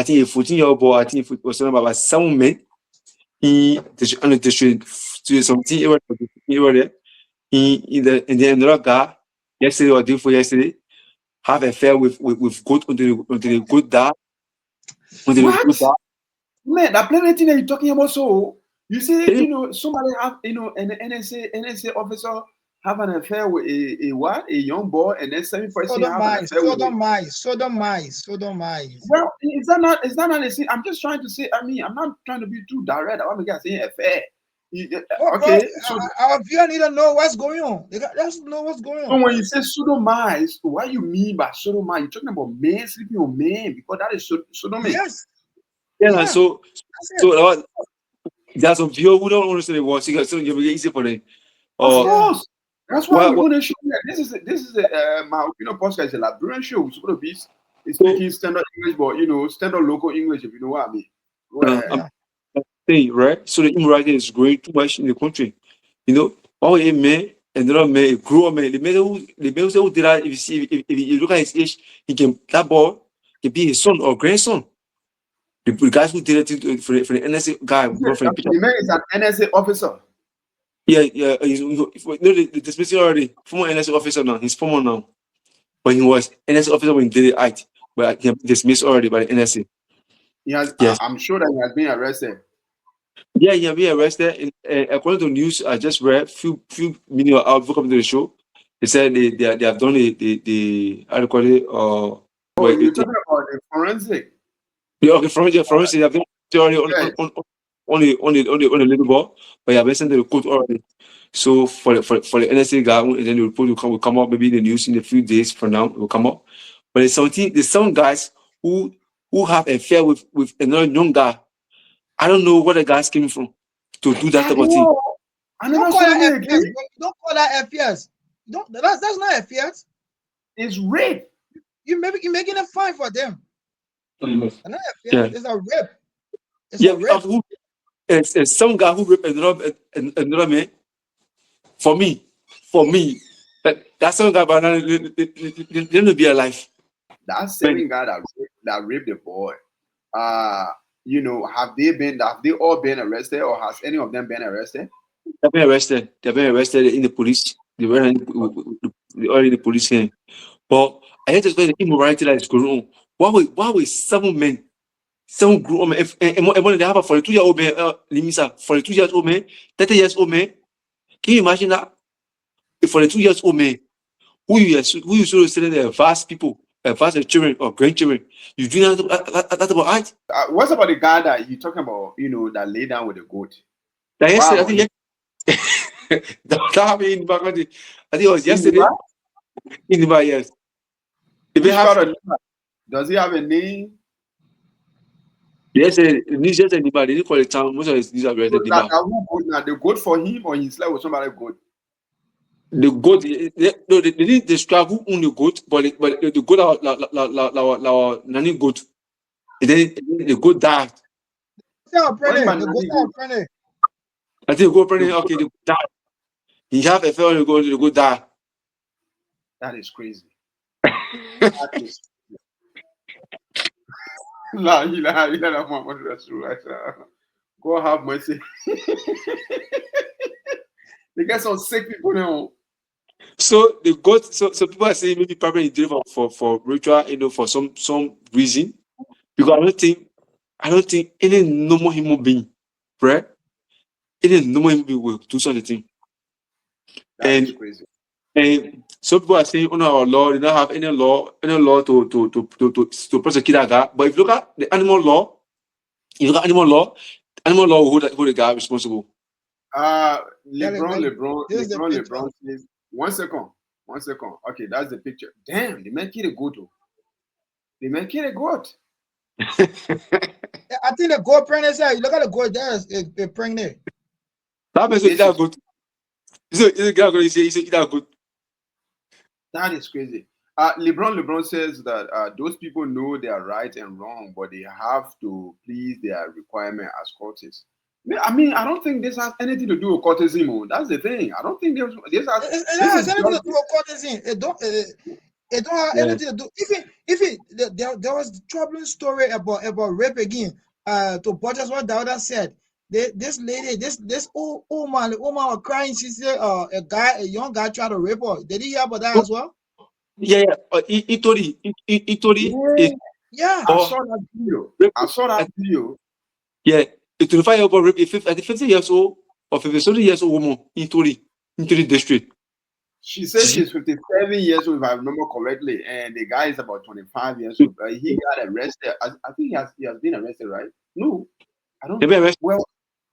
I think a 14-year-old boy, I think it was something about some men. On the street to something there. And then another guy yesterday or day before yesterday have affair with goat until the goat die. Until the goat die. Man, that plenty thing that you're talking about. So you see, somebody have, an NSA officer have an affair with a what? A young boy, and then 7% have an affair with Sodomy. Well, is that not a sin? I'm just trying to say, I'm not trying to be too direct. I want to get saying affair. Okay, so our viewer need to know what's going on. They got to know what's going on. So when you say sodomy, what you mean by sodomy? You're talking about men sleeping on men, because that is sodomy. Yes. Yeah. So there's some viewer who don't understand the word. So you make it easy for them. Of course. That's why we're going to show that this is my opinion podcast is a Liberian show. We're supposed to be speaking standard English, but standard local English, if you know what I mean. Thing, right? So the immorality is growing too much in the country. All a man and another man, a grown man, the man who did that, if you look at his age, that boy can be his son or grandson. The guys who did it for the NSA guy. The man is an NSA officer. Yeah. The dismissal already. Former NSA officer now. He's former now. But he was NSA officer when he did it, but he dismissed already by the NSA. Yes. I'm sure that he has been arrested. Yeah, he has been arrested. According to news I just read, few minutes before coming to the show, they said they have done the how do you call it? You're talking about the forensic. Yeah, okay, forensic. They have done theory on the little ball, but you have been sent to the court already. So for the NSA guy, and then the report will come up maybe in the news in a few days from now. It will come up. But there's some guys who have an affair with another young guy. I don't know where the guys came from to do that type of thing. Don't call that FPS. That's not FPS. It's rape. You're making a fine for them. Yeah. It's a rape. It's some guy who raped another man. For me, that's some guy, but they don't be alive. That same guy that raped the boy. Have they all been arrested, or has any of them been arrested? They've been arrested. They've been arrested in the police. They were in the police here. But I hate to say the immorality that is going on. Why will 7 men, 7 grown men, and they have a 42-year-old man, Limisa, 42-year-old man, 30-year-old man? Can you imagine that? A 42-year-old man, who you should say they're vast people, vast children or grandchildren, you do that about art? What's about the guy that you're talking about, that lay down with the goat? I think that happened in Nimba. I think it was yesterday. In Nimba, yes. Does he have a name? Yes, it's just a Nimba. They didn't call it town. Most of these are very Nimba. Now the goat for him, or he slept with somebody goat? The goat, they didn't describe who owned the goat, but the goat, our nanny goat. And then the goat died. I think the goat pregnant. Okay, the goat died. He have a fellow the goat died. That is crazy. That is God have mercy. They get some sick people now. So the goat, so people are saying maybe probably did for ritual, for some reason. Because I don't think any normal human being, right? Any normal human being will do such a thing. That's crazy. And some people are saying, our law, they don't have any law to prosecute that guy. But if you look at the animal law, animal law will hold the guy responsible. LeBron says, one second. Okay, that's the picture. Damn, the man killed a goat. The man killed a goat. I think the goat pregnant. You look at the goat there, it's pregnant. That means it's that good. It's that good. That is crazy. LeBron says that those people know they are right and wrong, but they have to please their requirement as courtists. I mean, I don't think this has anything to do with courtesy. That's the thing. I don't think this has anything to do with courtesy. It don't have Yeah. anything to do. There was troubling story about rape again. To Butchers what Dauda said. This lady, this old woman, the woman was crying. She said, a young guy tried to rape her. Did you hear about that as well? Yeah. Itori is Yeah. I or saw that video. rape. I saw that video. Yeah, a 25-year-old rape I think 50 years old or 50 years old woman into the district. She said she's 57 years old, if I remember correctly, and the guy is about 25 years old. He got arrested. I think he has been arrested, right? No, I don't They be know. arrested. Well,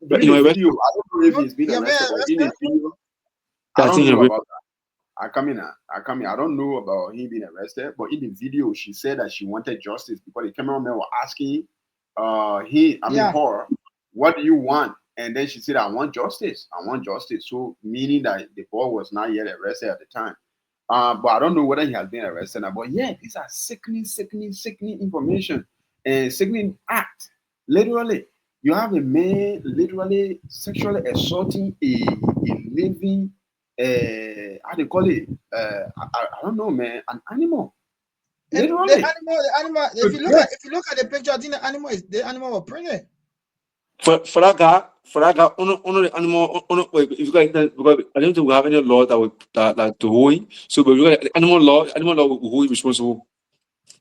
You during know, the arrested. video, I don't know if he's been Yeah, man, arrested, but in the video, I I don't think know arrested. about that. I come in. I don't know about him being arrested, but in the video, she said that she wanted justice because the cameraman was asking Yeah. her, what do you want? And then she said, I want justice. I want justice. So meaning that the boy was not yet arrested at the time. But I don't know whether he has been arrested now. But yeah, these are sickening information and sickening act. Literally, you have a man literally sexually assaulting a living, how do you call it? I don't know, man, an animal. And Literally. the animal. So, yes, If you look at the picture, I think the animal was pregnant. For that guy, honor the animal. Wait, if you guys because I don't think we have any law that to hold him. So, but if you got animal law will hold him responsible.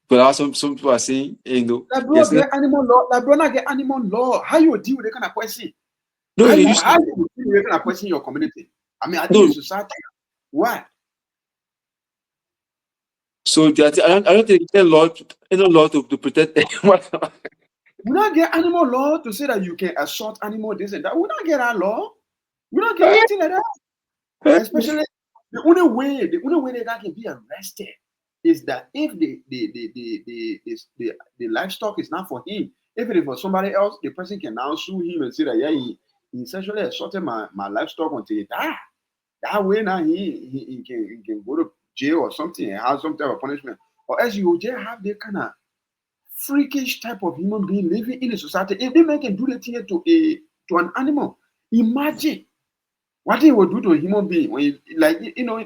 But also some people are saying, like bro, yes, get animal law. Like bro, not get animal law. How you deal with that kind of question? no, they used How you deal with that kind of question in your community? I mean, I think no. in society. Why? So I don't think any law to protect anyone. We not get animal law to say that you can assault animal this and that. We not get that law. We don't get nothing like that. Especially the only way that guy can be arrested is that if the livestock is not for him, if it is for somebody else, the person can now sue him and say that yeah, he sexually assaulted my livestock until he died. That way now he can go to jail or something and have some type of punishment. Or else you will just have the kind of freakish type of human being living in a society. If they make can do the thing to an animal, imagine what they will do to a human being when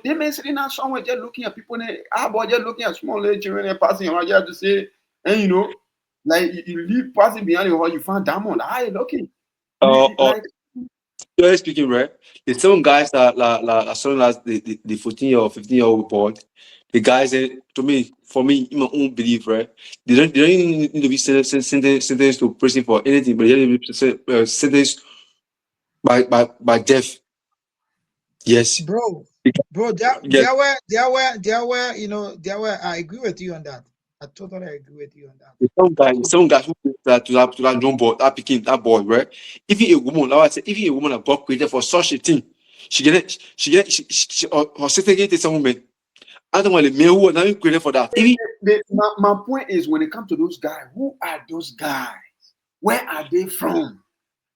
they may sitting out somewhere just looking at people about just looking at small little children and passing around just to say, and like you leave passing behind your house, you find diamond. Hi, okay. Or Like Generally speaking, right? The some guys that as soon as the 14-year or 15-year-old boy, the guys for me, in my own belief, right? They don't even need to be sentenced to prison for anything, but they need to be sentenced by death. Yes. Bro, Yes. I agree with you on that. I totally agree with you on that. Some guys who to that young boy, that boy, right? Even a woman, like I said, even a woman that God created for such a thing, her certificate is some woman. I don't want the man who was not even created for that. Even my point is when it comes to those guys, who are those guys? Where are they from?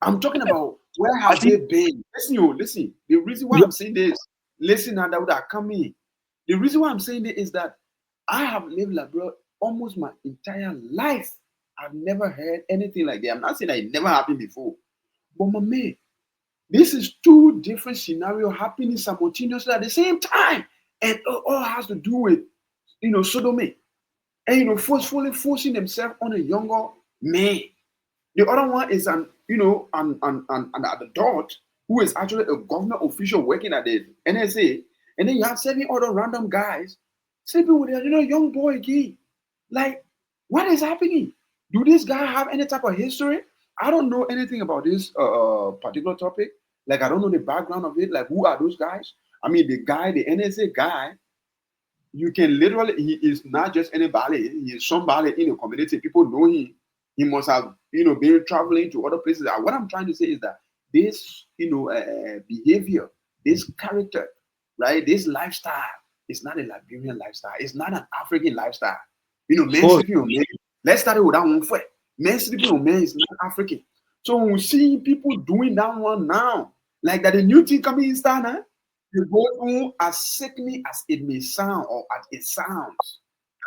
I'm talking about where I have they think been? Listen. The reason why I'm saying this, listen now that would have come in. The reason why I'm saying this is that I have lived Labrador almost my entire life. I've never heard anything like that. I'm not saying that it never happened before. But my man, this is two different scenarios happening simultaneously at the same time. And it all has to do with, sodomy. And, forcefully forcing themselves on a younger man. The other one is an adult who is actually a government official working at the NSA. And then you have 7 other random guys sleeping with a young boy again. Like, what is happening? Do this guy have any type of history? I don't know anything about this particular topic. Like, I don't know the background of it. Like, who are those guys? I mean, the NSA guy, you can literally, he is not just anybody. He is somebody in the community. People know him. He must have, been traveling to other places. What I'm trying to say is that this, behavior, this character, right, this lifestyle is not a Liberian lifestyle. It's not an African lifestyle. Men sleeping on men. Let's start with that one first. Men sleeping on men is not African. So when we see people doing that one now, like that, the new thing coming in style now, you go on as sickening as it may sound, or as it sounds,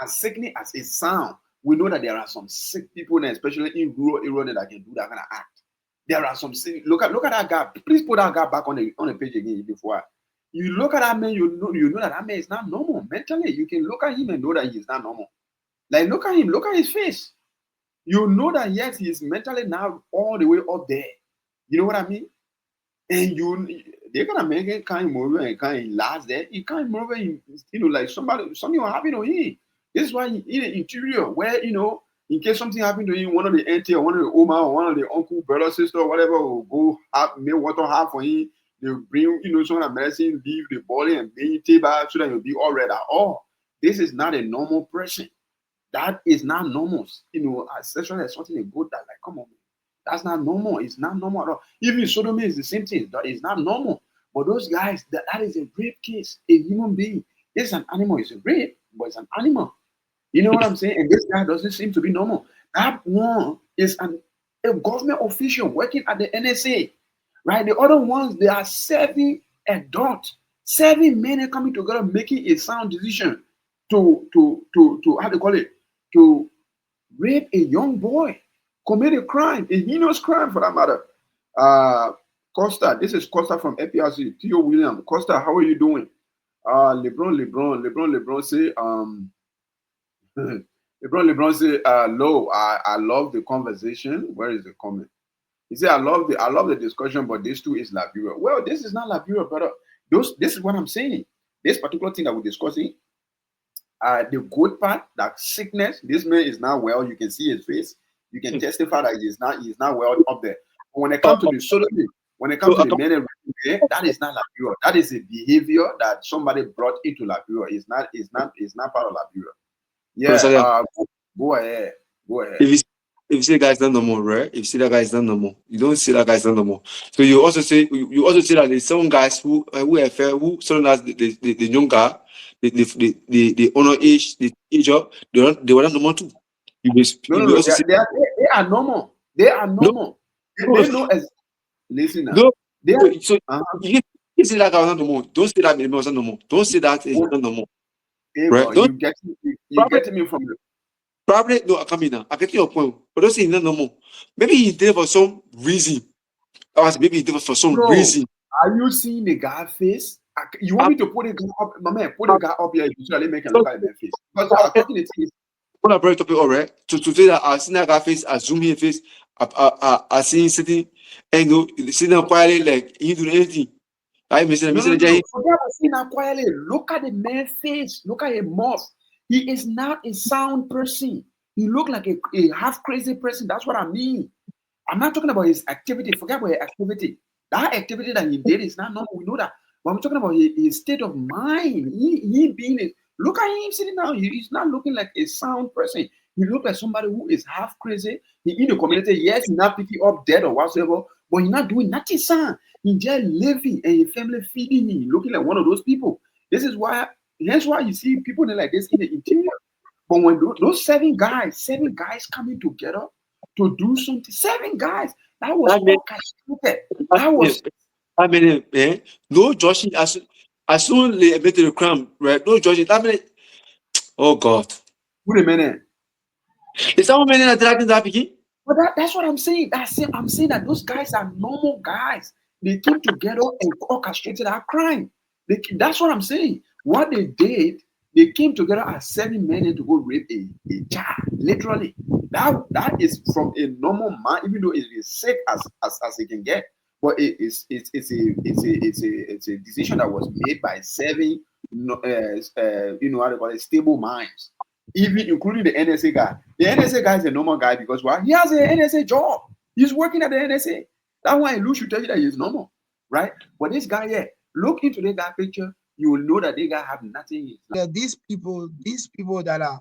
as sickening as it sounds. We know that there are some sick people, especially in rural areas, that can do that kind of act. There are some sick. Look at that guy. Please put that guy back on the page again before You look at that man, you know that man is not normal mentally. You can look at him and know that he is not normal. Like look at him, look at his face. You know that yes, he is mentally now all the way up there. You know what I mean? And they're gonna make it kind of move and kind of last there. You can't move it, like something will happen to him. This is why in the interior, where in case something happened to him, one of the auntie or one of the Oma or one of the uncle, brother, sister, or whatever will go make water have for him. They'll bring some of the medicine, leave the body and bring table so that you'll be all right at all. This is not a normal person. That is not normal. Sexual assault is good. That like, come on, man. That's not normal. It's not normal at all. Even sodomy is the same thing. That is not normal. But those guys, that is a rape case. A human being. This is an animal. It's a rape, but it's an animal. You know what I'm saying? And this guy doesn't seem to be normal. That one is a government official working at the NSA, right? The other ones, they are serving adults. 7 men are coming together, making a sound decision to how do you call it? To rape a young boy, commit a crime, a heinous crime for that matter. Costa, this is Costa from APRC. Theo William. Costa, how are you doing? LeBron say, LeBron say, low. I love the conversation. Where is the comment? He said, I love the discussion, but this too is Liberia. Well, this is not Liberia, brother. This is what I'm saying. This particular thing that we're discussing, the good part, that sickness, this man is not well. You can see his face. You can testify that he's not well up there. But when it comes to the sodomy, when it comes to the men and women, that is not Liberia. That is a behavior that somebody brought into Liberia. It's not part of Liberia. Yeah, go ahead. If you see the guy is not normal, right? If you see that guy is not normal, you don't see that guy is not normal. So you also say that there's some guys who some as the young guy, the honor age, the age up, they were not normal too. No. Also say They are normal. They are normal. They know as listen now. no. They are, So you say that guy was not normal. Don't say that maybe was not normal. Don't say that is not normal. Right? you getting me from the Probably no, I come in now. I get your point, but don't say he's not normal. Maybe he's there for some reason. Maybe he's there for some reason. Are you seeing the guy face? You want me to put the guy up, my man? Put the guy up here. You should make a look at my face. Because I'm talking to you. When I brought it up, all right. To say that I seen that guy face, I zoom his face, I see him sitting, and sitting down quietly like he doing anything. I Forget about seeing that quietly. Look at the man's face. Look at his mouth. He is not a sound person. He look like a half crazy person. That's what I mean. I'm not talking about his activity. Forget about his activity. That activity that he did is not normal. We know that. But I'm talking about his state of mind. He being it. Look at him sitting down. He's not looking like a sound person. He looks like somebody who is half crazy. He in the community. Yes, he's not picking up dead or whatsoever, but he's not doing nothing, son. He's just living and his family feeding him, looking like one of those people. This is why. Hence why you see people like this in the interior. But when those seven guys coming together to do something, 7 guys, that was orchestrated. That was. I mean, no judging as soon as they admitted the crime, right? No judging. I mean, oh God. Wait a minute. Is that what men are dragging that begin? But that's what I'm saying. I'm saying that those guys are normal guys. They came together and orchestrated our crime. That's what I'm saying. What they did, they came together as 7 men to go rape a child. Literally. That is from a normal man, even though it is sick as it can get. But it's a decision that was made by 7 how they call it, stable minds. Even including the NSA guy. The NSA guy is a normal guy because why? He has an NSA job. He's working at the NSA. That's why Lou should tell you that he's normal, right? But this guy here, look into the guy picture, you will know that they guy have nothing. Yeah, these people that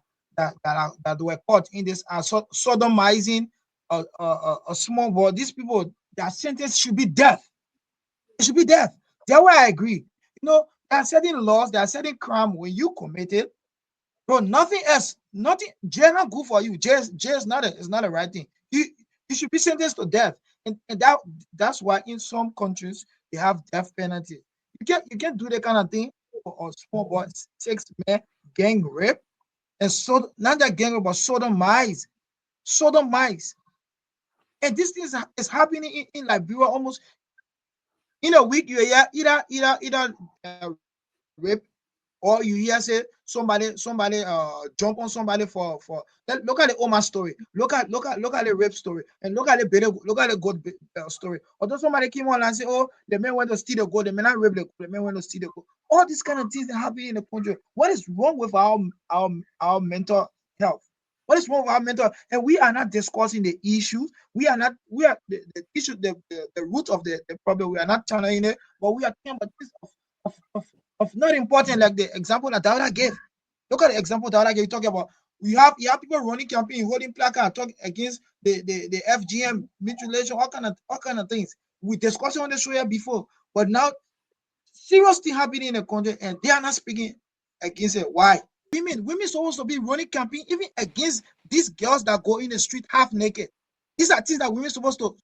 were caught in this sodomizing a small boy. These people, their sentence should be death. It should be death. That's why I agree. There are certain laws, there are certain crime when you commit it, bro. Nothing else, nothing. Jail not good for you. Jail is not a right thing. You should be sentenced to death, and that's why in some countries they have death penalty. You can't do that kind of thing for a small boy, 6 men gang rape, and so not that gang rape, but sodomize, and this thing is happening in Liberia almost. In a week, you hear either rape, or you hear say somebody jump on somebody for look at the Oma story, look at the rape story, and look at the goat story. Although somebody came on and say, oh, the man went to steal the goat, the man not rape the goat, the man went to steal the goat. All these kind of things that happen in the country. What is wrong with our mental health? What is wrong with our mental? And we are not discussing the issues. We are the issue, the root of the problem. We are not channeling it, but we are talking about this of, of, of not important, like the example that Dawda gave. Look at the example Dawda gave. Talking about you have people running campaign, holding placard, talking against the FGM, mutilation, all kind of things. We discussed on the show here before, but now serious thing happening in the country, and they are not speaking against it. Why? Women supposed to be running campaign even against these girls that go in the street half naked. These are things that women supposed to.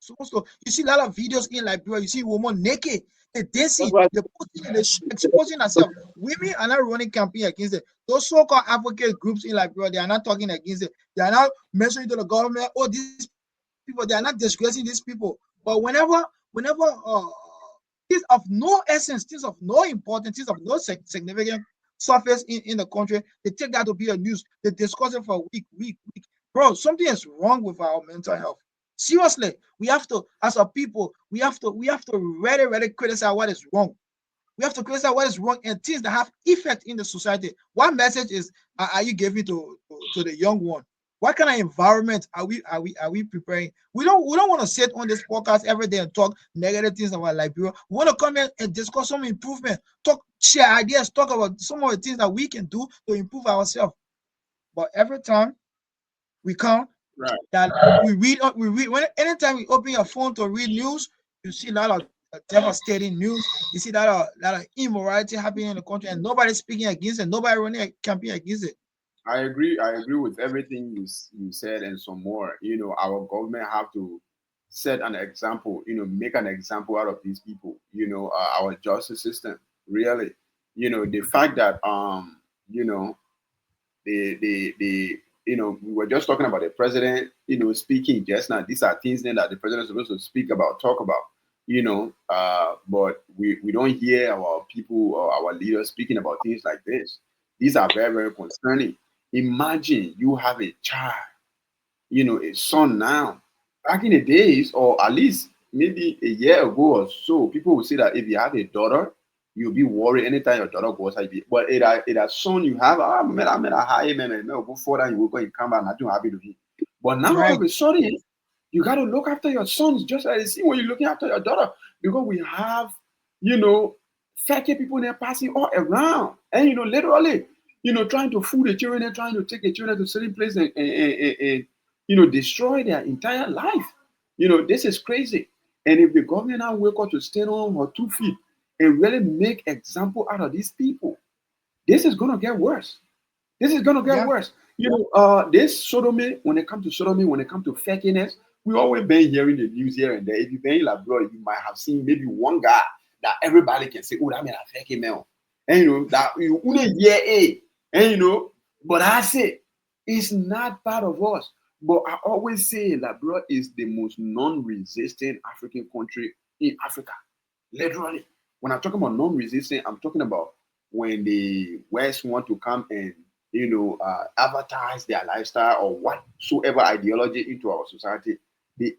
You see a lot of videos in Liberia. You see women naked, they That's dancing, why they posting, and they exposing themselves. Women are not running campaign against it. Those so-called advocate groups in Liberia, they are not talking against it. They are not mentioning to the government, oh, these people, they are not disgracing these people. But whenever things of no essence, things of no importance, things of no significant surface in the country, they take that to be a news. They discuss it for a week. Bro, something is wrong with our mental health. Seriously, we have to, as a people, we have to really criticize what is wrong. We have to criticize what is wrong and things that have effect in the society. What message are you giving to the young one? What kind of environment are we preparing? We don't want to sit on this podcast every day and talk negative things about Liberia. We want to come in and discuss some improvement, share ideas, talk about some of the things that we can do to improve ourselves. But every time we come, Right. that we read when anytime we open your phone to read news, you see a lot of devastating news. You see that immorality happening in the country, and nobody speaking against it, nobody running a campaign against it. I agree. I agree with everything you said and some more. Our government have to set an example. Make an example out of these people. Our justice system really. The fact that we were just talking about the president. Speaking just now. These are things then that the president is supposed to speak about, talk about. But we don't hear our people or our leaders speaking about things like this. These are very, very concerning. Imagine you have a child, a son now. Back in the days, or at least maybe a year ago or so, people would say that if you have a daughter, you'll be worried anytime your daughter goes out. But it a son you have, man, I high man, before that you will go and come back, nothing happy to him. But now all Right. of a sudden, you got to look after your sons just as the same when you're looking after your daughter. Because we have, fake people there passing all around. And, literally, trying to fool the children and trying to take the children to certain place and destroy their entire life. This is crazy. And if the government now wake up to stand on her 2 feet and really make example out of these people, this is going to get worse. This is gonna get Yeah. worse. This sodomy, when it comes to sodomy, when it comes to fakeness, we always been hearing the news here and there. If you've been like, bro, you might have seen maybe one guy that everybody can say, oh, that man a fake man. And that you only hear a, and but I say it's not part of us. But I always say that bro is the most non-resistant African country in Africa. Literally. When I'm talking about non-resistant, I'm talking about when the West want to come and advertise their lifestyle or whatsoever ideology into our society, the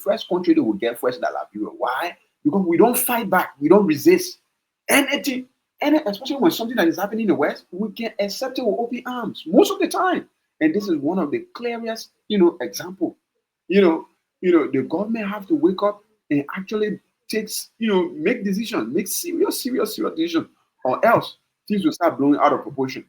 first country they will get first is Liberia. Why? Because we don't fight back, we don't resist anything, especially when something that is happening in the West, we can accept it with open arms most of the time. And this is one of the clearest, example. The government have to wake up and actually make decisions, make serious decisions, or else things will start blowing out of proportion.